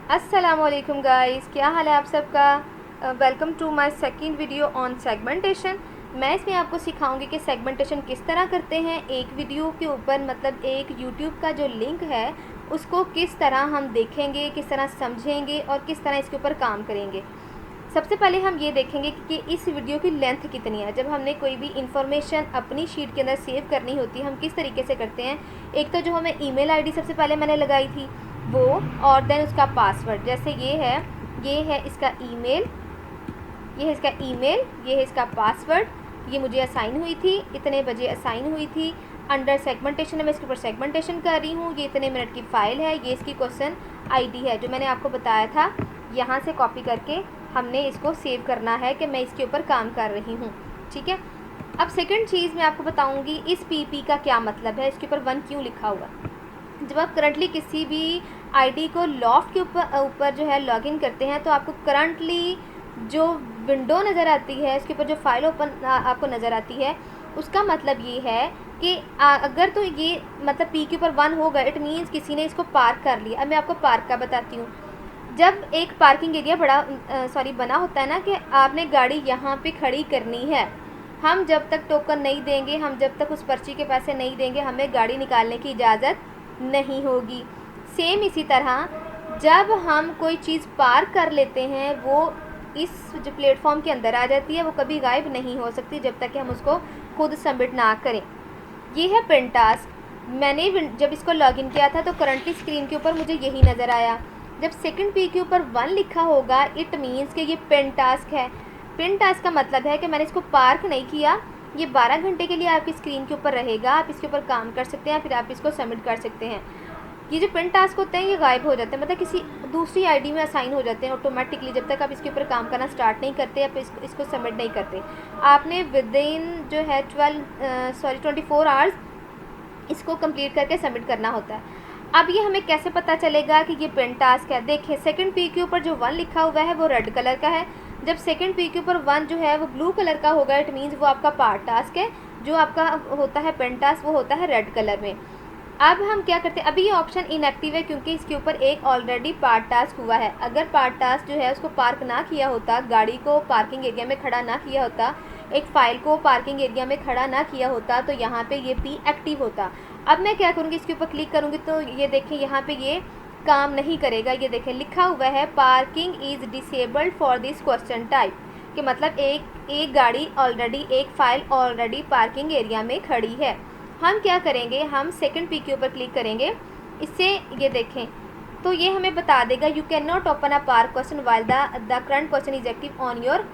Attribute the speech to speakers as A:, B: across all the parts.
A: अस्सलामुअलैकुम गाइस, क्या हाल है आप सबका। Welcome to my second video on segmentation. मैं इसमें आपको सिखाऊंगी कि सेगमेंटेशन किस तरह करते हैं। एक वीडियो के ऊपर मतलब एक यूट्यूब का जो लिंक है उसको किस तरह हम देखेंगे, किस तरह समझेंगे और किस तरह इसके ऊपर काम करेंगे। सबसे पहले हम ये देखेंगे कि इस वीडियो की लेंथ कितनी है। जब हमने कोई भी इंफॉर्मेशन अपनी शीट के अंदर सेव करनी होती है हम किस तरीके से करते हैं। एक तो जो हमें ईमेल आईडी सबसे पहले मैंने लगाई थी वो, और देन उसका पासवर्ड। जैसे ये है इसका ईमेल, ये है इसका ईमेल, ये है इसका पासवर्ड। ये मुझे असाइन हुई थी, इतने बजे असाइन हुई थी। अंडर सेगमेंटेशन है, मैं इसके ऊपर सेगमेंटेशन कर रही हूँ। ये इतने मिनट की फ़ाइल है, ये इसकी क्वेश्चन आईडी है जो मैंने आपको बताया था। यहाँ से कॉपी करके हमने इसको सेव करना है कि मैं इसके ऊपर काम कर रही हूँ। ठीक है। अब सेकंड चीज़ मैं आपको बताऊँगी इस पी का क्या मतलब है, इसके ऊपर 1 क्यों लिखा हुआ। जब आप करंटली किसी भी आईडी को लॉफ्ट के ऊपर जो है लॉगिन करते हैं तो आपको करंटली जो विंडो नज़र आती है, इसके ऊपर जो फाइल ओपन आपको नज़र आती है, उसका मतलब ये है कि अगर तो ये मतलब पी के ऊपर 1 होगा, इट मीन्स किसी ने इसको पार्क कर लिया। अब मैं आपको पार्क का बताती हूँ। जब एक पार्किंग एरिया बना होता है ना कि आपने गाड़ी यहाँ पे खड़ी करनी है, हम जब तक टोकन नहीं देंगे, हम जब तक उस पर्ची के पैसे नहीं देंगे, हमें गाड़ी निकालने की इजाज़त नहीं होगी। सेम इसी तरह जब हम कोई चीज़ पार्क कर लेते हैं वो इस जो प्लेटफॉर्म के अंदर आ जाती है, वो कभी गायब नहीं हो सकती जब तक कि हम उसको खुद सबमिट ना करें। ये है पिन टास्क। मैंने जब इसको लॉगिन किया था तो करंटली स्क्रीन के ऊपर मुझे यही नज़र आया। जब सेकंड पी के ऊपर 1 लिखा होगा इट मीन्स कि ये पिन टास्क है। पिन टास्क का मतलब है कि मैंने इसको पार्क नहीं किया, ये 12 घंटे के लिए आपकी स्क्रीन के ऊपर रहेगा। आप इसके ऊपर काम कर सकते हैं, फिर आप इसको सबमिट कर सकते हैं। ये जो पिन टास्क होते हैं ये गायब हो जाते हैं, मतलब किसी दूसरी आईडी में असाइन हो जाते हैं ऑटोमेटिकली जब तक आप इसके ऊपर काम करना स्टार्ट नहीं करते, आप इसको सबमिट नहीं करते। आपने विद इन जो है 24 आवर्स इसको कंप्लीट करके सबमिट करना होता है। अब ये हमें कैसे पता चलेगा कि ये पिन टास्क है। देखिए सेकंड पी के ऊपर जो 1 लिखा हुआ है वो रेड कलर का है। जब सेकंड पी के ऊपर 1 जो है वो ब्लू कलर का होगा, इट मीन्स वो आपका पार्ट टास्क है। जो आपका होता है पिन टास्क वो होता है रेड कलर में। अब हम क्या करते हैं, अभी ये ऑप्शन इनएक्टिव है क्योंकि इसके ऊपर एक ऑलरेडी पार्ट टास्क हुआ है। अगर पार्ट टास्क जो है उसको पार्क ना किया होता, गाड़ी को पार्किंग एरिया में खड़ा ना किया होता, एक फ़ाइल को पार्किंग एरिया में खड़ा ना किया होता, तो यहाँ पे ये पी एक्टिव होता। अब मैं क्या करूँगी, इसके ऊपर क्लिक करूँगी तो ये देखें यहाँ पे ये काम नहीं करेगा। ये देखें लिखा हुआ है parking is disabled for this question type, कि मतलब एक गाड़ी ऑलरेडी, एक फ़ाइल ऑलरेडी पार्किंग एरिया में खड़ी है। हम क्या करेंगे, हम सेकंड पी के ऊपर क्लिक करेंगे। इससे ये देखें तो ये हमें बता देगा you can not open a park question while the current question is active on your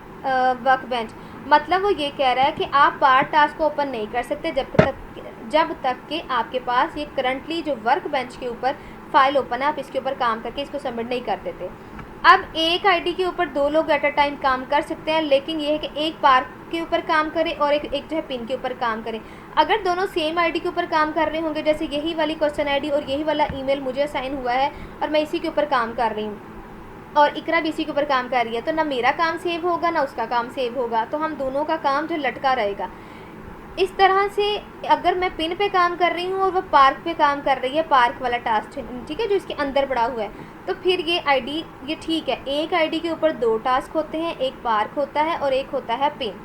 A: work bench. मतलब वो ये कह रहा है कि आप पार्ट टास्क को ओपन नहीं कर सकते जब तक कि आपके पास ये करंटली जो वर्क बेंच के ऊपर फाइल ओपन है, आप इसके ऊपर काम करके इसको सबमिट नहीं कर देते। अब एक आईडी के ऊपर 2 लोग एट अ टाइम काम कर सकते हैं, लेकिन ये है कि एक पार्क के ऊपर काम करें और एक जो है पिन के ऊपर काम करें। अगर दोनों सेम आईडी के ऊपर काम कर रहे होंगे, जैसे यही वाली क्वेश्चन आईडी और यही वाला ईमेल मुझे असाइन हुआ है और मैं इसी के ऊपर काम कर रही हूँ और इकरा भी इसी के ऊपर काम कर रही है, तो ना मेरा काम सेव होगा ना उसका काम सेव होगा, तो हम दोनों का काम जो लटका रहेगा। इस तरह से अगर मैं पिन पे काम कर रही हूँ और वह पार्क पे काम कर रही है, पार्क वाला टास्क ठीक है जो इसके अंदर पड़ा हुआ है, तो फिर ये आईडी ये ठीक है। एक आईडी के ऊपर 2 टास्क होते हैं, एक पार्क होता है और एक होता है पिन।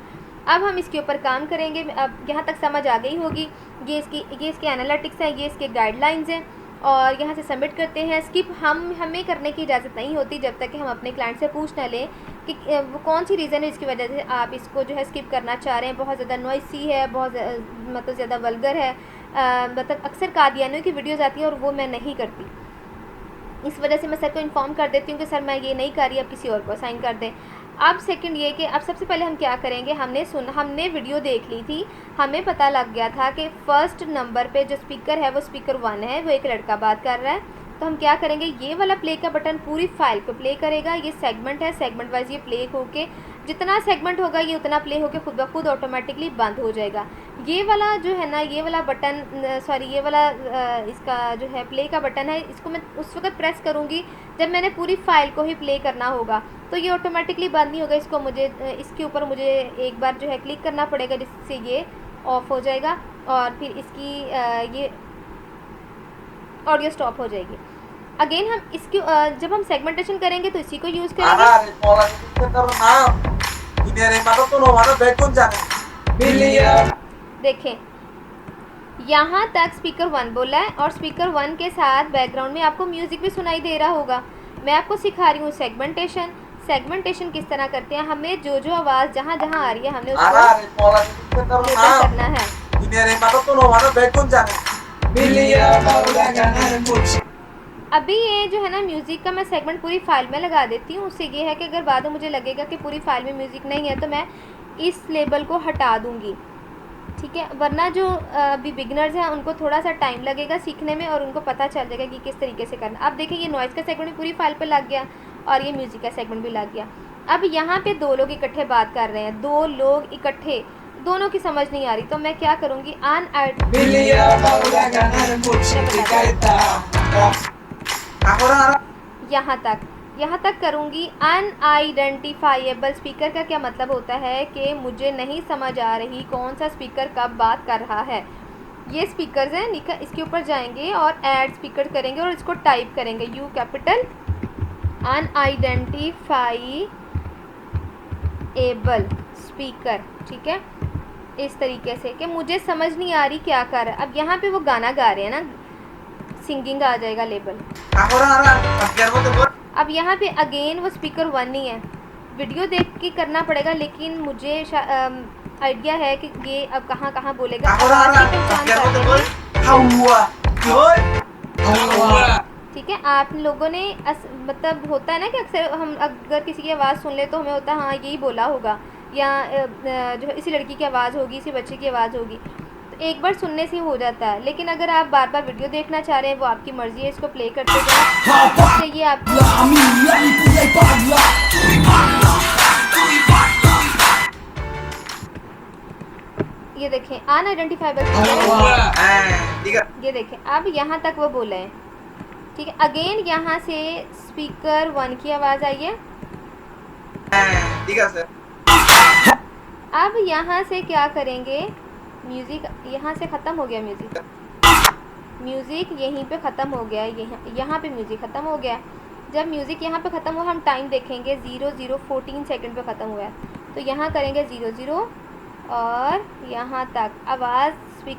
A: अब हम इसके ऊपर काम करेंगे। अब यहाँ तक समझ आ गई होगी। ये इसके एनालिटिक्स है, ये इसके गाइडलाइंस हैं और यहाँ से सबमिट करते हैं। स्किप हमें करने की इजाज़त नहीं होती जब तक कि हम अपने क्लाइंट से पूछ ना लें कि वो कौन सी रीज़न है जिसकी वजह से आप इसको जो है स्किप करना चाह रहे हैं। बहुत ज़्यादा नॉइसी है, बहुत मतलब ज़्यादा वल्गर है, मतलब अक्सर कादियानियों की वीडियोज़ आती हैं और वो मैं नहीं करती। इस वजह से मैं सर को इन्फॉर्म कर देती हूँ कि सर मैं ये नहीं कर रही, अब किसी और को असाइन कर दें। अब सेकंड ये कि अब सबसे पहले हम क्या करेंगे, हमने वीडियो देख ली थी, हमें पता लग गया था कि फ़र्स्ट नंबर पे जो स्पीकर है वो स्पीकर 1 है, वो एक लड़का बात कर रहा है। तो हम क्या करेंगे, ये वाला प्ले का बटन पूरी फाइल को प्ले करेगा। ये सेगमेंट है, सेगमेंट वाइज ये प्ले होके जितना सेगमेंट होगा ये उतना प्ले होके खुद ब खुद ऑटोमेटिकली बंद हो जाएगा। ये वाला जो है ना, ये वाला बटन ये वाला इसका जो है प्ले का बटन है, इसको मैं उस वक्त प्रेस करूँगी जब मैंने पूरी फाइल को ही प्ले करना होगा, तो ये ऑटोमेटिकली बंद नहीं होगा। इसको इसके ऊपर मुझे एक बार जो है क्लिक करना पड़ेगा जिससे ये ऑफ हो जाएगा और फिर इसकी ये ऑडियो स्टॉप हो जाएगी। अगेन हम इसकी जब हम सेगमेंटेशन करेंगे तो इसी को यूज़ करेंगे। देखें, यहाँ तक स्पीकर 1 बोला है और स्पीकर 1 के साथ बैकग्राउंड में आपको म्यूज़िक भी सुनाई दे रहा होगा। मैं आपको सिखा रही हूँ सेगमेंटेशन। सेगमेंटेशन किस तरह करते हैं, हमें जो जो आवाज़ जहाँ जहाँ आ रही है हमने उसको लेबल करना है। अभी ये जो है ना म्यूज़िक का मैं सेगमेंट पूरी फाइल में लगा देती हूँ। उससे ये है कि अगर बाद में मुझे लगेगा कि पूरी फाइल में म्यूज़िक नहीं है तो मैं इस लेबल को हटा दूँगी, ठीक है। वरना जो अभी बिगनर्स हैं उनको थोड़ा सा टाइम लगेगा सीखने में और उनको पता चल जाएगा कि किस तरीके से करना। अब देखिए ये नॉइज़ का सेगमेंट भी पूरी फाइल पे लग गया और ये म्यूज़िक का सेगमेंट भी लग गया। अब यहाँ पे दो लोग इकट्ठे बात कर रहे हैं, दो लोग इकट्ठे, दोनों की समझ नहीं आ रही तो मैं क्या करूँगी, यहाँ तक करूँगी। अनआइडेंटिफाइएबल स्पीकर का क्या मतलब होता है कि मुझे नहीं समझ आ रही कौन सा स्पीकर कब बात कर रहा है। ये स्पीकर्स हैं, इसके ऊपर जाएंगे और ऐड स्पीकर करेंगे और इसको टाइप करेंगे यू कैपिटल अनआइडेंटिफाइएबल स्पीकर, ठीक है। इस तरीके से कि मुझे समझ नहीं आ रही क्या कर रहा है। अब यहाँ पे वो गाना गा रहे हैं ना, सिंगिंग आ जाएगा लेबल। अब यहाँ पे अगेन वो स्पीकर 1 ही है, वीडियो देख के करना पड़ेगा लेकिन मुझे आइडिया है कि ये अब कहाँ कहाँ बोलेगा। ठीक है, आप लोगों ने मतलब होता है ना कि अक्सर हम अगर किसी की आवाज़ सुन ले तो हमें होता है हाँ यही बोला होगा, या जो इसी लड़की की आवाज़ होगी, इसी बच्चे की आवाज़ होगी, तो एक बार सुनने से हो जाता है। लेकिन अगर आप बार बार वीडियो देखना चाह रहे हैं वो आपकी मर्ज़ी है, इसको प्ले करते जाए। ये आपको ये देखें अनआइडेंटिफाइबल, ये देखें अब यहाँ तक वो बोले हैं, ठीक है। अगेन यहाँ से स्पीकर 1 की आवाज़ आई है, ठीक है सर। अब यहाँ से क्या करेंगे, म्यूज़िक यहाँ से ख़त्म हो गया, म्यूज़िक यहीं पे ख़त्म हो गया, यहाँ पे म्यूज़िक ख़त्म हो गया। जब म्यूज़िक यहाँ पे ख़त्म हुआ हम टाइम देखेंगे 0014 सेकंड पे ख़त्म हुआ है, तो यहाँ करेंगे 00 और यहाँ तक आवाज़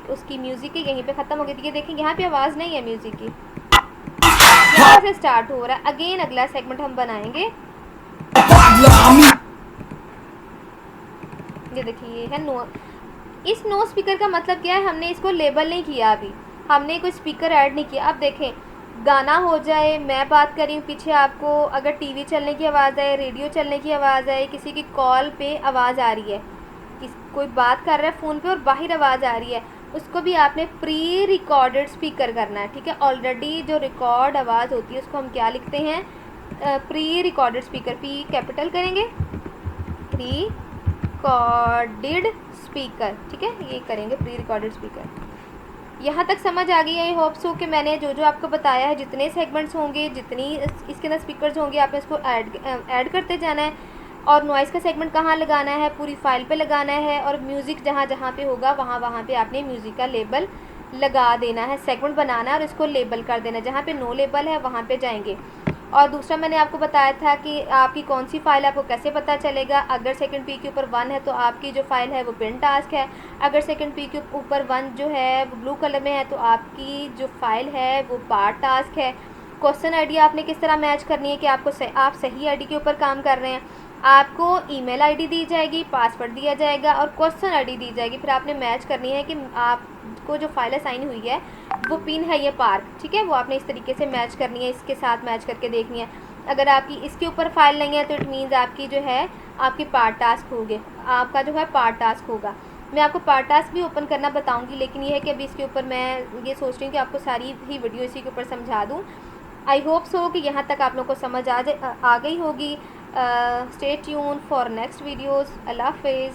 A: उसकी म्यूज़िक की यहीं पे ख़त्म हो गई थी। ये देखें यहाँ पे आवाज़ नहीं है म्यूज़िक की, यहाँ से स्टार्ट हो रहा है। अगेन अगला सेगमेंट हम बनाएंगे, ये देखिए ये है नो। इस नो स्पीकर का मतलब क्या है, हमने इसको लेबल नहीं किया, अभी हमने कोई स्पीकर ऐड नहीं किया। अब देखें गाना हो जाए, मैं बात कर रही हूँ, पीछे आपको अगर टीवी चलने की आवाज़ आए, रेडियो चलने की आवाज़ आए, किसी की कॉल पे आवाज़ आ रही है, कोई बात कर रहा है फ़ोन पे और बाहर आवाज़ आ रही है, उसको भी आपने प्री रिकॉर्डेड स्पीकर करना है, ठीक है। ऑलरेडी जो रिकॉर्ड आवाज़ होती है उसको हम क्या लिखते हैं, pre recorded speaker, P capital करेंगे, प्री रिकॉर्डेड स्पीकर, ठीक है, ये करेंगे प्री रिकॉर्डेड स्पीकर। यहाँ तक समझ आ गई है, आई होप सो कि मैंने जो जो आपको बताया है, जितने सेगमेंट्स होंगे, जितनी इसके अंदर स्पीकर्स होंगे, आपने इसको ऐड करते जाना है। और नॉइज़ का सेगमेंट कहाँ लगाना है, पूरी फाइल पे लगाना है, और म्यूज़िक जहाँ जहाँ पे होगा वहाँ वहाँ पे आपने म्यूज़िक का लेबल लगा देना है, सेगमेंट बनाना है और इसको लेबल कर देना है। जहाँ पे नो लेबल है वहाँ पे जाएंगे। और दूसरा मैंने आपको बताया था कि आपकी कौन सी फ़ाइल आपको कैसे पता चलेगा। अगर सेकंड पी के ऊपर 1 है तो आपकी जो फ़ाइल है वो पिन टास्क है, अगर सेकंड पी के ऊपर 1 जो है वो ब्लू कलर में है तो आपकी जो फ़ाइल है वो पार्ट टास्क है। क्वेश्चन आईडी आपने किस तरह मैच करनी है कि आप सही आईडी के ऊपर काम कर रहे हैं। आपको ईमेल आईडी दी जाएगी, पासवर्ड दिया जाएगा और क्वेश्चन आईडी दी जाएगी। फिर आपने मैच करनी है कि आपको जो फाइल असाइन हुई है वो पिन है ये पार्क, ठीक है, वो आपने इस तरीके से मैच करनी है, इसके साथ मैच करके देखनी है। अगर आपकी इसके ऊपर फाइल नहीं है तो इट मीन्स आपकी जो है आपकी पार्ट टास्क होगी, आपका जो है पार्ट टास्क होगा। मैं आपको पार्ट टास्क भी ओपन करना बताऊंगी, लेकिन ये है कि अभी इसके ऊपर मैं ये सोच रही हूँ कि आपको सारी ही वीडियो इसी के ऊपर समझा दूँ। आई होप सो कि यहाँ तक आप लोग को समझ आ गई होगी। Stay tune for next videos. अल्लाह हाफिज़।